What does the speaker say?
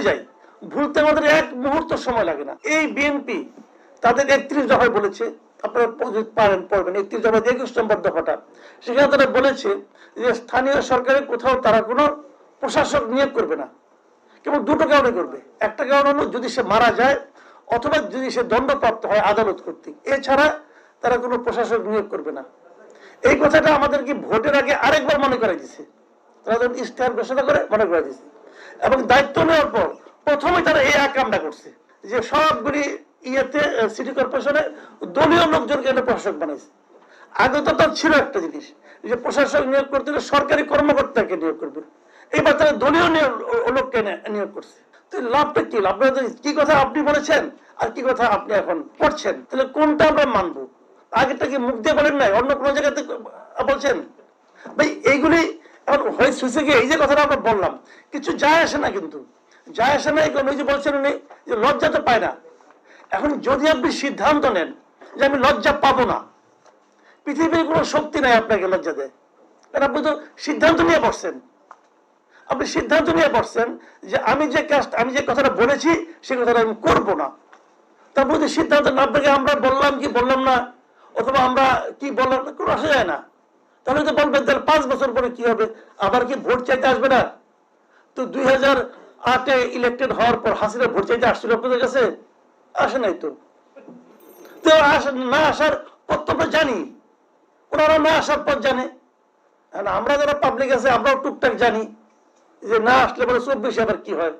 যাই, ভুলতে আমাদের এক মুহূর্ত সময় লাগে না। এই বিএনপি তাদের 31 দফায় বলেছে, আপনারা পারেন পড়বেন 31 দফা 21 নম্বর দফাটা, সেখানে তারা বলেছে যে স্থানীয় সরকারের কোথাও তারা কোনো প্রশাসক নিয়োগ করবে না। কেবল দুটো কারণে করবে। একটা কারণ হলো যদি সে মারা যায় অথবা যদি সে দণ্ডপ্রাপ্ত হয় আদালত কর্তৃক, এছাড়া তারা কোনো প্রশাসক নিয়োগ করবে না। এই কথাটা আমাদেরকে ভোটের আগে আরেকবার মনে করাই দিছে, তারা যখন ইশতেহার ঘোষণা করে মনে করাই দিছে, এবং দায়িত্ব নেওয়ার পর প্রথমে তারা এই কামটা করছে যে সবগুলি ইয়েতে সিটি কর্পোরেশনে দলীয় লোকজনকে এনে প্রশাসক বানাইছে। আগে তো তার ছিল একটা জিনিস যে প্রশাসক নিয়োগ করতে হলে সরকারি কর্মকর্তাকে নিয়োগ করবে, এইবার তারা দলীয় লোককে নিয়োগ করছে। তো লাভটা কি? আপনারা কি কথা আপনি বলেছেন আর কি কথা আপনি এখন পড়ছেন, তাহলে কোনটা আমরা মানবো? আগেরটা কি মুখ দিয়ে বলেন নাই, অন্য কোনো জায়গাতে বলছেন? ভাই এইগুলি এখন হয়েছে কি, এই যে কথাটা আমরা বললাম কিছু যায় আসে না, কিন্তু যায় আসে না। এখন ওই যে বলছেন উনি যে লজ্জা তো পায় না। এখন যদি আপনি সিদ্ধান্ত নেন যে আমি লজ্জা পাবো না, পৃথিবীর কোনো শক্তি নাই আপনাকে লজ্জা দেয়, কারণ আপনি তো সিদ্ধান্ত নিয়ে বসছেন। আপনি সিদ্ধান্ত নিয়ে বসছেন যে আমি যে কথাটা বলেছি সেই কথাটা আমি করবো না। তারপর যদি সিদ্ধান্ত না, আপনাকে আমরা বললাম কি বললাম না, অথবা আমরা কি বললাম না, কোনো আসা যায় না। তাহলে তো বলবেন তাহলে 5 বছর পরে কি হবে, আবার কি ভোট চাইতে আসবে না? তো 2008-এ ইলেকটেড হওয়ার পর হাসিনা ভোট চাইতে আসছিল আপনাদের কাছে? আসে নাই তো। তো না আসার পর তো আমরা জানি, ওনারা না আসার পর জানে। আমরা যারা পাবলিক আছে আমরাও টুকটাক জানি যে না আসলে পরে 24 আবার কি হয়।